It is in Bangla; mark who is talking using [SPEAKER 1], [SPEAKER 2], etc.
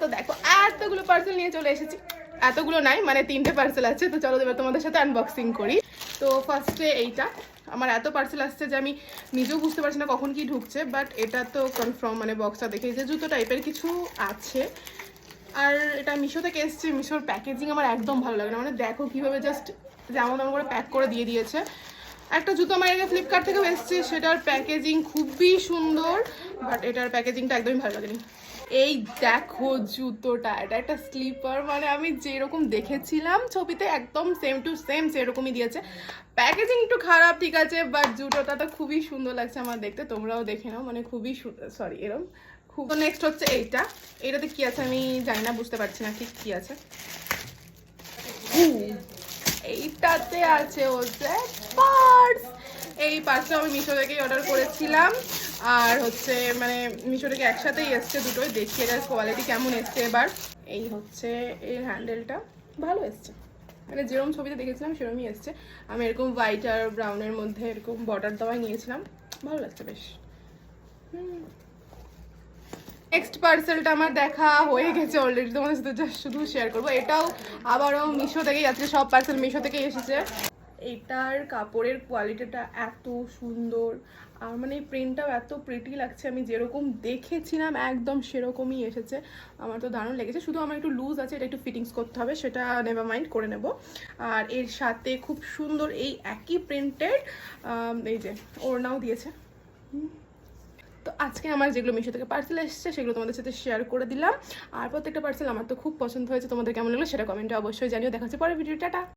[SPEAKER 1] তো দেখো এতগুলো পার্সেল নিয়ে চলে এসেছি, এতগুলো নাই মানে 3টে পার্সেল আছে। তো চলো এবার তোমাদের সাথে আনবক্সিং করি। তো ফার্স্টে এইটা, আমার এত পার্সেল আসছে যে আমি নিজেও বুঝতে পারছি না কখন কি ঢুকছে, বাট এটা তো কনফার্ম, মানে বক্সটা দেখে যে জুতো টাইপের কিছু আছে। আর এটা মিশো থেকে এসছে, মিশোর প্যাকেজিং আমার একদম ভালো লাগে না, মানে দেখো কীভাবে জাস্ট যেমন তেমন করে প্যাক করে দিয়ে দিয়েছে। একটা জুতো আমার আগে ফ্লিপকার্ট থেকেও এসছে, সেটার প্যাকেজিং খুবই সুন্দর, বাট এটার প্যাকেজিংটা একদমই ভালো লাগেনি। এই দেখো জুতোটা, এটা একটা স্লিপার, মানে আমি যেরকম দেখেছিলাম ছবিতে একদম সেম টু সেম সেরকমই দিয়েছে। প্যাকেজিং একটু খারাপ ঠিক আছে, বাট জুতোটা তো খুবই সুন্দর লাগছে আমার দেখতে, তোমরাও দেখে নাও, মানে খুবই সরি এরকম খুব। নেক্সট হচ্ছে এইটা, এটাতে কি আছে আমি জানি না, বুঝতে পারছি না ঠিক কি আছে। এইটাতে আছে হচ্ছে পার্স। এই পার্সটা আমি মিশো থেকেই অর্ডার করেছিলাম, আর হচ্ছে মানে মিশো থেকে একসাথেই এসছে দুটোই। দেখি এটার কোয়ালিটি কেমন এসছে এবার। এই হচ্ছে এর হ্যান্ডেলটা, ভালো এসছে, মানে যেরকম ছবিতে দেখেছিলাম সেরকমই এসছে। আমি এরকম হোয়াইট আর ব্রাউনের মধ্যে এরকম বর্ডার দেওয়াই নিয়েছিলাম, ভালো লাগছে বেশ। নেক্সট পার্সেলটা আমার দেখা হয়ে গেছে অলরেডি, তোমাদের সাথে জাস্ট শুধু শেয়ার করবো। এটাও আবারও মিশো থেকেই যাচ্ছে, সব পার্সেল মিশো থেকেই এসেছে। এটার কাপড়ের কোয়ালিটিটা এত সুন্দর, আর মানে এই প্রিন্টটাও এত প্রিটি লাগছে, আমি যেরকম দেখেছিলাম একদম সেরকমই এসেছে। আমার তো দারুণ লেগেছে, শুধু আমার একটু লুজ আছে, এটা একটু ফিটিংস করতে হবে, সেটা নেভার মাইন্ড করে নেব। আর এর সাথে খুব সুন্দর এই একই প্রিন্টের এই যে ওড়নাও দিয়েছে। তো আজকে আমার যেগুলো মিশো থেকে পার্সেল এসেছে সেগুলো তোমাদের সাথে শেয়ার করে দিলাম। আর প্রত্যেকটা পার্সেল আমার তো খুব পছন্দ হয়েছে, তোমাদের কেমন লাগলো সেটা কমেন্টে অবশ্যই জানিও। দেখা হচ্ছে পরের ভিডিও, টাটা।